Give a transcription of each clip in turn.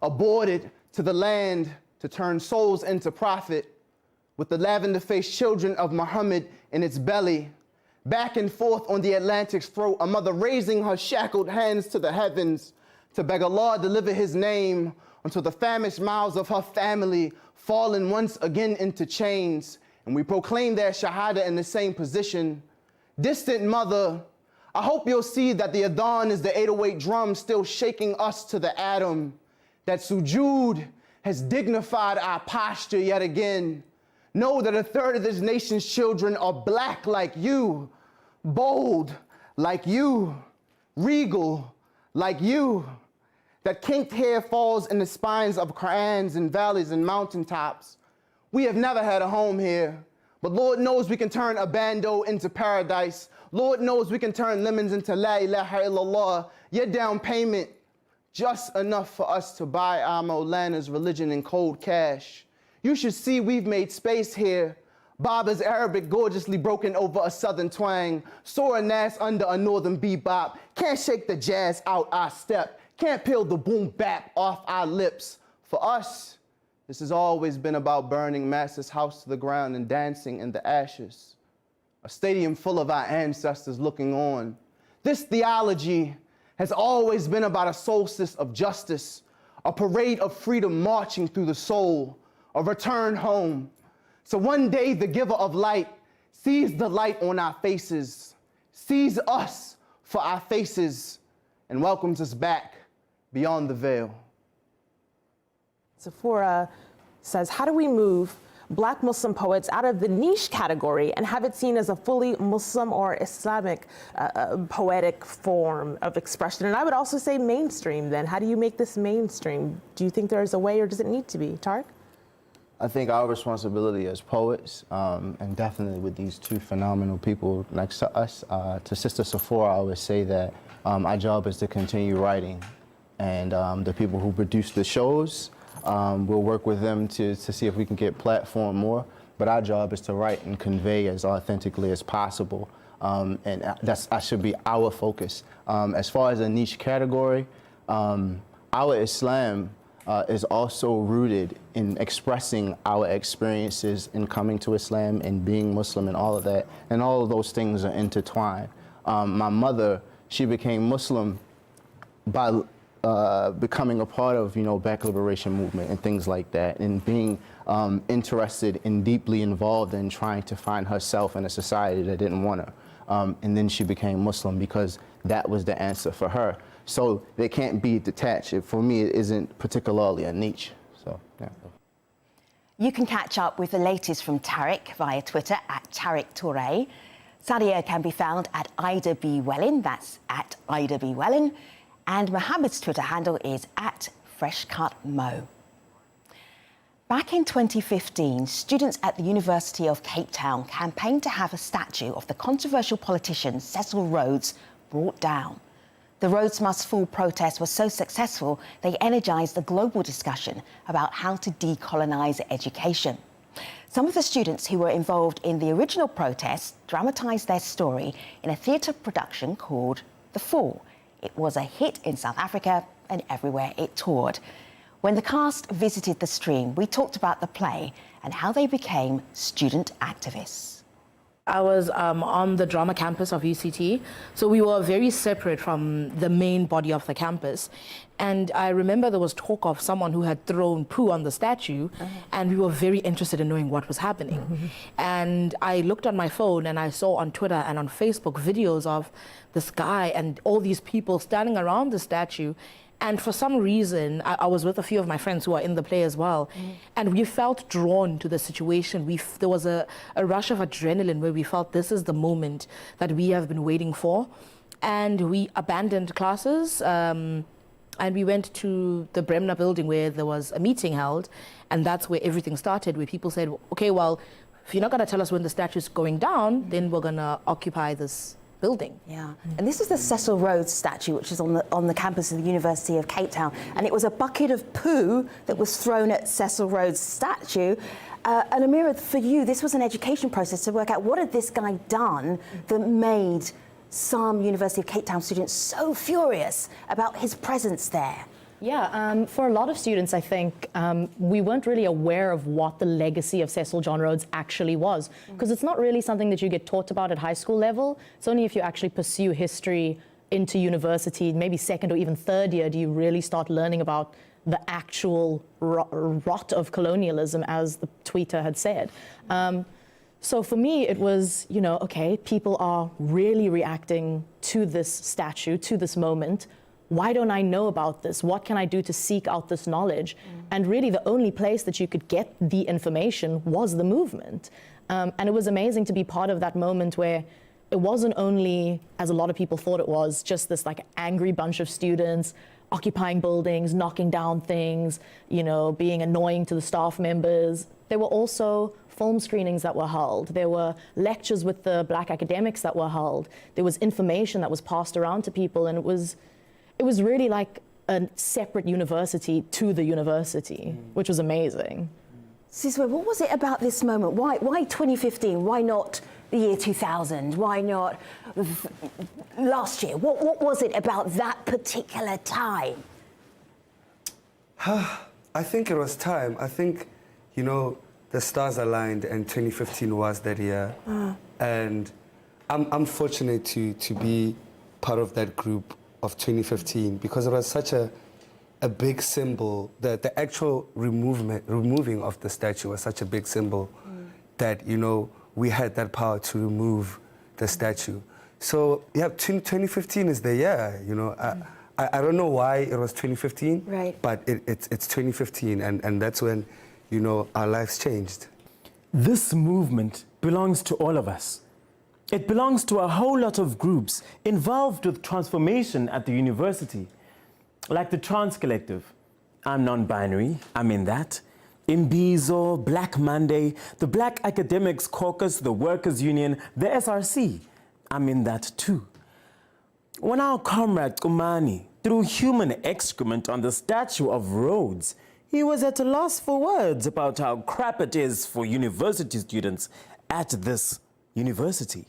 aborted to the land to turn souls into profit, with the lavender-faced children of Muhammad in its belly. Back and forth on the Atlantic's throat, a mother raising her shackled hands to the heavens to beg Allah deliver his name until the famished mouths of her family fallen once again into chains, and we proclaim their shahada in the same position. Distant mother, I hope you'll see that the adhan is the 808 drum still shaking us to the atom, that sujood has dignified our posture yet again. Know that a third of this nation's children are black like you, bold like you, regal like you, that kinked hair falls in the spines of Qur'ans and valleys and mountaintops. We have never had a home here, but Lord knows we can turn a bando into paradise. Lord knows we can turn lemons into la ilaha illallah. Your down payment, just enough for us to buy our Maulana's religion in cold cash. You should see we've made space here. Baba's Arabic gorgeously broken over a southern twang. Sora Nas under a northern bebop. Can't shake the jazz out our step. Can't peel the boom bap off our lips. For us, this has always been about burning Master's house to the ground and dancing in the ashes. A stadium full of our ancestors looking on. This theology has always been about a solstice of justice, a parade of freedom marching through the soul, a return home. So one day the giver of light sees the light on our faces, sees us for our faces, and welcomes us back beyond the veil. Sephora says, how do we move Black Muslim poets out of the niche category and have it seen as a fully Muslim or Islamic poetic form of expression? And I would also say mainstream then. How do you make this mainstream? Do you think there's a way, or does it need to be? Tariq? I think our responsibility as poets, and definitely with these two phenomenal people next to us, to Sister Sephora, I would say that our job is to continue writing. And the people who produce the shows, we'll work with them to see if we can get platform more. But our job is to write and convey as authentically as possible. And that should be our focus. As far as a niche category, our Islam is also rooted in expressing our experiences in coming to Islam and being Muslim and all of that. And all of those things are intertwined. My mother, she became Muslim by becoming a part of, Black liberation movement and things like that, and being interested and deeply involved in trying to find herself in a society that didn't want her. And then she became Muslim because that was the answer for her. So they can't be detached. For me, it isn't particularly a niche. So, yeah. You can catch up with the latest from Tariq via Twitter at Tariq Touré. Sadia can be found at Ida B. Wellin, that's at Ida B. Wellin. And Mohammed's Twitter handle is at FreshCutMo. Back in 2015, students at the University of Cape Town campaigned to have a statue of the controversial politician Cecil Rhodes brought down. The Rhodes Must Fall protest was so successful, they energised a global discussion about how to decolonise education. Some of the students who were involved in the original protest dramatised their story in a theatre production called The Fall. It was a hit in South Africa and everywhere it toured. When the cast visited the stream, we talked about the play and how they became student activists. I was on the drama campus of UCT, so we were very separate from the main body of the campus. And I remember there was talk of someone who had thrown poo on the statue, and we were very interested in knowing what was happening. And I looked on my phone and I saw on Twitter and on Facebook videos of this guy and all these people standing around the statue. And for some reason, I was with a few of my friends who are in the play as well, and we felt drawn to the situation. There was a rush of adrenaline where we felt this is the moment that we have been waiting for. And we abandoned classes, and we went to the Bremner building where there was a meeting held, and that's where everything started, where people said, okay, well, if you're not going to tell us when the statue's going down, then we're going to occupy this building. Yeah, and this is the Cecil Rhodes statue, which is on the campus of the University of Cape Town, and it was a bucket of poo that was thrown at Cecil Rhodes' statue. And Amira, for you, this was an education process to work out what had this guy done that made some University of Cape Town students so furious about his presence there. Yeah, for a lot of students, I think we weren't really aware of what the legacy of Cecil John Rhodes actually was, because it's not really something that you get taught about at high school level. It's only if you actually pursue history into university, maybe second or even third year, do you really start learning about the actual rot of colonialism, as the tweeter had said. So for me, it was, you know, okay, people are really reacting to this statue, to this moment. Why don't I know about this? What can I do to seek out this knowledge? And really the only place that you could get the information was the movement. And it was amazing to be part of that moment where it wasn't only, as a lot of people thought it was, just this like angry bunch of students occupying buildings, knocking down things, you know, being annoying to the staff members. There were also film screenings that were held. There were lectures with the Black academics that were held. There was information that was passed around to people, and it was really like a separate university to the university, which was amazing. Sizwe, what was it about this moment? Why 2015? Why not the year 2000? Why not last year? What was it about that particular time? I think it was time. I think, you know, the stars aligned and 2015 was that year. And I'm fortunate to be part of that group of 2015 because it was such a big symbol. The actual removing of the statue was such a big symbol that, you know, we had that power to remove the statue. So yeah, 2015 is the year, you know. I don't know why it was 2015, right? But it's 2015, and that's when, you know, our lives changed. This movement belongs to all of us. It belongs to a whole lot of groups involved with transformation at the university, like the Trans Collective. I'm non-binary, I'm in that. Imbizo, Black Monday, the Black Academics Caucus, the Workers' Union, the SRC. I'm in that too. When our comrade Kumani threw human excrement on the statue of Rhodes, he was at a loss for words about how crap it is for university students at this university.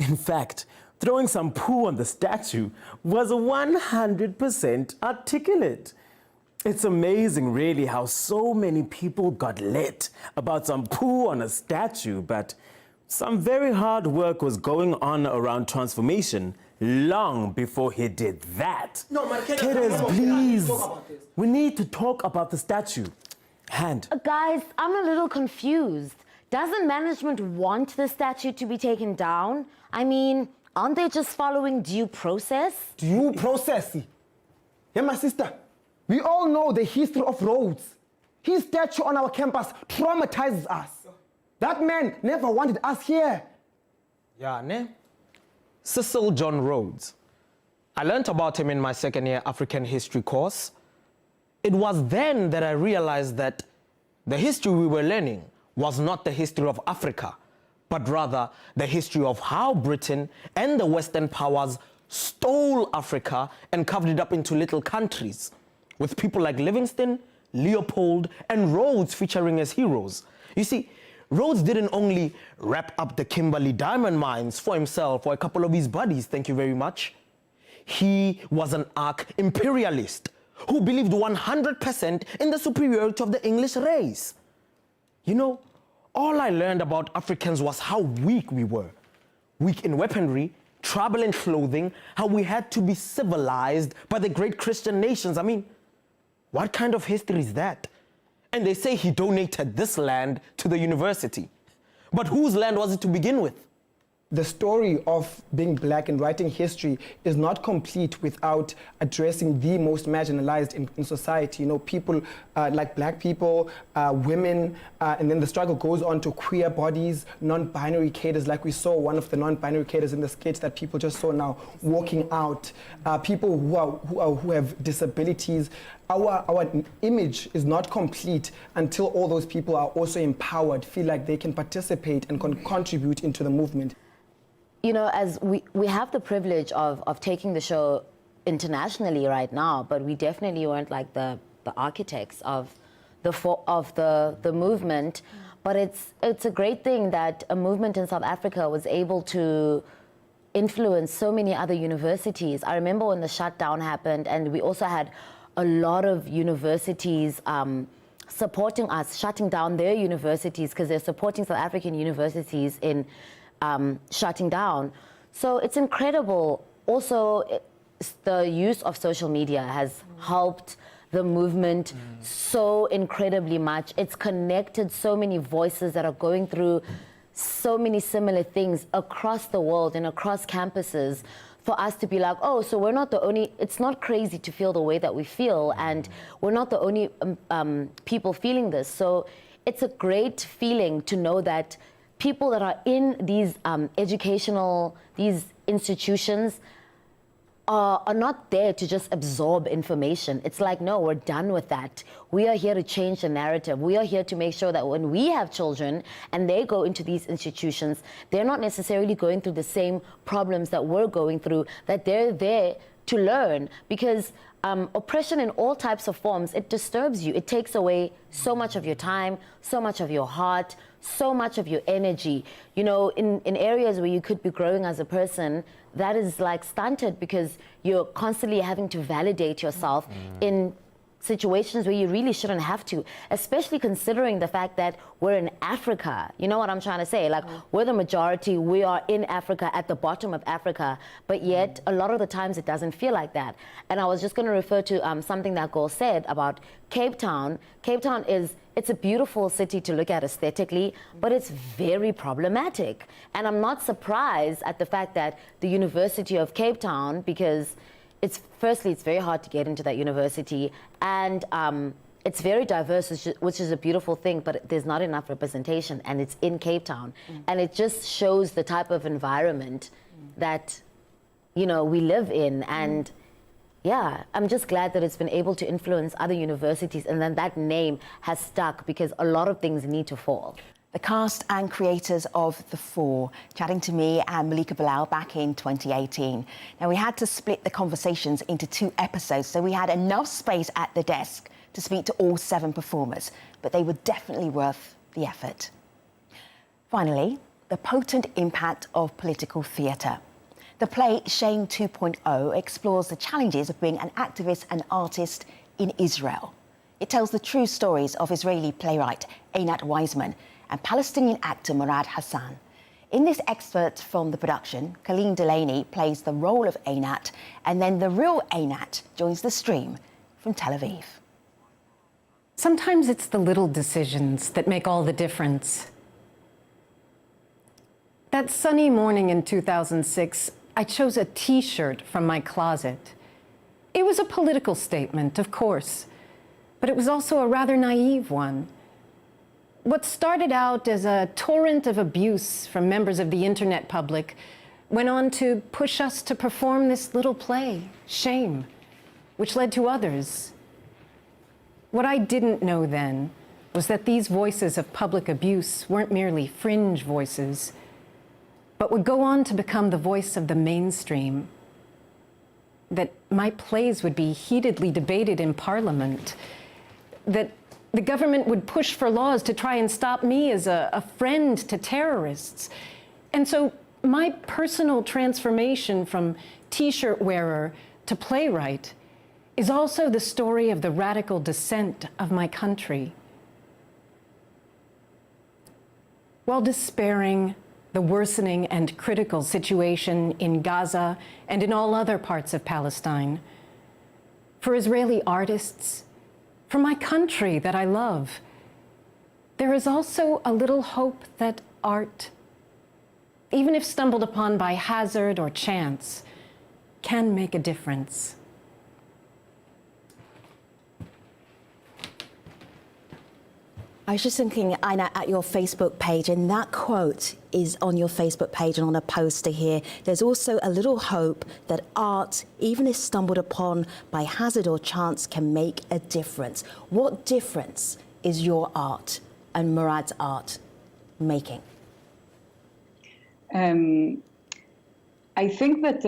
In fact, throwing some poo on the statue was 100% articulate. It's amazing, really, how so many people got lit about some poo on a statue, but some very hard work was going on around transformation long before he did that. No, man, Kiddos, please. We need to talk about the statue. Hand. Guys, I'm a little confused. Doesn't management want the statue to be taken down? I mean, aren't they just following due process? Due process? Yeah, my sister. We all know the history of Rhodes. His statue on our campus traumatizes us. That man never wanted us here. Yeah, ne? Cecil John Rhodes. I learnt about him in my second year African history course. It was then that I realized that the history we were learning was not the history of Africa, but rather the history of how Britain and the Western powers stole Africa and carved it up into little countries, with people like Livingstone, Leopold, and Rhodes featuring as heroes. You see, Rhodes didn't only wrap up the Kimberley diamond mines for himself or a couple of his buddies, thank you very much. He was an arch imperialist who believed 100% in the superiority of the English race. You know, all I learned about Africans was how weak we were. Weak in weaponry, travel and clothing, how we had to be civilized by the great Christian nations. I mean, what kind of history is that? And they say he donated this land to the university. But whose land was it to begin with? The story of being black and writing history is not complete without addressing the most marginalized in society. You know, people like black people, women, and then the struggle goes on to queer bodies, non-binary cadres, like we saw one of the non-binary cadres in the sketch that people just saw now, walking out. People who have disabilities. Our image is not complete until all those people are also empowered, feel like they can participate and can contribute into the movement. You know, as we have the privilege of taking the show internationally right now, but we definitely weren't like the architects of the movement. But it's a great thing that a movement in South Africa was able to influence so many other universities. I remember when the shutdown happened, and we also had a lot of universities supporting us, shutting down their universities because they're supporting South African universities in shutting down. So it's incredible. Also, the use of social media has helped the movement so incredibly much. It's connected so many voices that are going through so many similar things across the world and across campuses, for us to be like, oh, so we're not the only, it's not crazy to feel the way that we feel, and we're not the only people feeling this. So it's a great feeling to know that people that are in these these institutions are not there to just absorb information. It's like, no, we're done with that. We are here to change the narrative. We are here to make sure that when we have children and they go into these institutions, they're not necessarily going through the same problems that we're going through, that they're there to learn. Because oppression in all types of forms, it disturbs you. It takes away so much of your time, so much of your heart, so much of your energy. You know, in areas where you could be growing as a person, that is like stunted because you're constantly having to validate yourself in situations where you really shouldn't have to, especially considering the fact that we're in Africa. You know what I'm trying to say? Like, we're the majority, we are in Africa, at the bottom of Africa, but yet a lot of the times it doesn't feel like that. And I was just going to refer to something that Gol said about Cape Town. Cape Town it's a beautiful city to look at aesthetically, but it's very problematic. And I'm not surprised at the fact that the University of Cape Town, because firstly, it's very hard to get into that university, and it's very diverse, which is a beautiful thing, but there's not enough representation, and it's in Cape Town. And it just shows the type of environment that, you know, we live in. And yeah, I'm just glad that it's been able to influence other universities, and then that name has stuck, because a lot of things need to fall. The cast and creators of The Four, chatting to me and Malika Bilal back in 2018. Now, we had to split the conversations into 2 episodes, so we had enough space at the desk to speak to all 7 performers, but they were definitely worth the effort. Finally, the potent impact of political theatre. The play Shame 2.0 explores the challenges of being an activist and artist in Israel. It tells the true stories of Israeli playwright Einat Weizman and Palestinian actor Murad Hassan. In this excerpt from the production, Colleen Delaney plays the role of Einat, and then the real Einat joins the stream from Tel Aviv. Sometimes it's the little decisions that make all the difference. That sunny morning in 2006, I chose a T-shirt from my closet. It was a political statement, of course, but it was also a rather naive one. What started out as a torrent of abuse from members of the internet public went on to push us to perform this little play, Shame, which led to others. What I didn't know then was that these voices of public abuse weren't merely fringe voices, but would go on to become the voice of the mainstream. That my plays would be heatedly debated in Parliament, that the government would push for laws to try and stop me as a friend to terrorists. And so my personal transformation from T-shirt wearer to playwright is also the story of the radical descent of my country. While despairing the worsening and critical situation in Gaza and in all other parts of Palestine, for Israeli artists, for my country that I love, there is also a little hope that art, even if stumbled upon by hazard or chance, can make a difference. I was just thinking, Einat, at your Facebook page, and that quote is on your Facebook page and on a poster here. There's also a little hope that art, even if stumbled upon by hazard or chance, can make a difference. What difference is your art and Murad's art making? I think that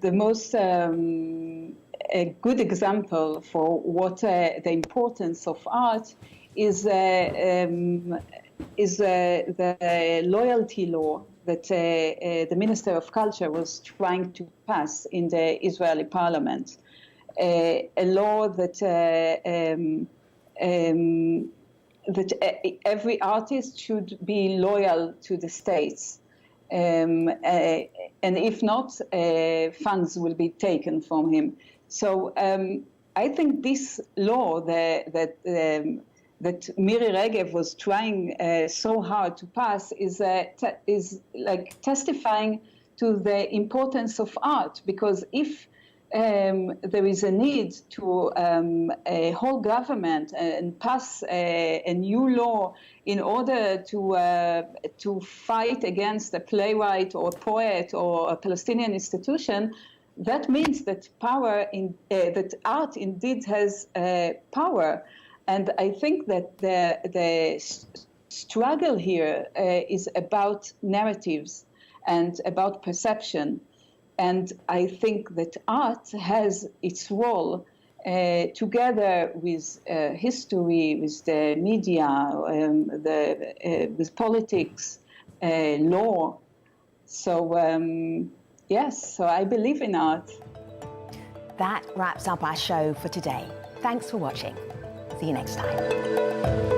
the most a good example for what the importance of art is the loyalty law that the Minister of Culture was trying to pass in the Israeli parliament. a law that every artist should be loyal to the states. And if not, funds will be taken from him. So I think this law that Miri Regev was trying so hard to pass is like testifying to the importance of art, because if there is a need to a whole government and pass a new law in order to fight against a playwright or a poet or a Palestinian institution, that means that that art indeed has power. And I think that the struggle here is about narratives and about perception. And I think that art has its role together with history, with the media, with politics, law. So yes, so I believe in art. That wraps up our show for today. Thanks for watching. See you next time.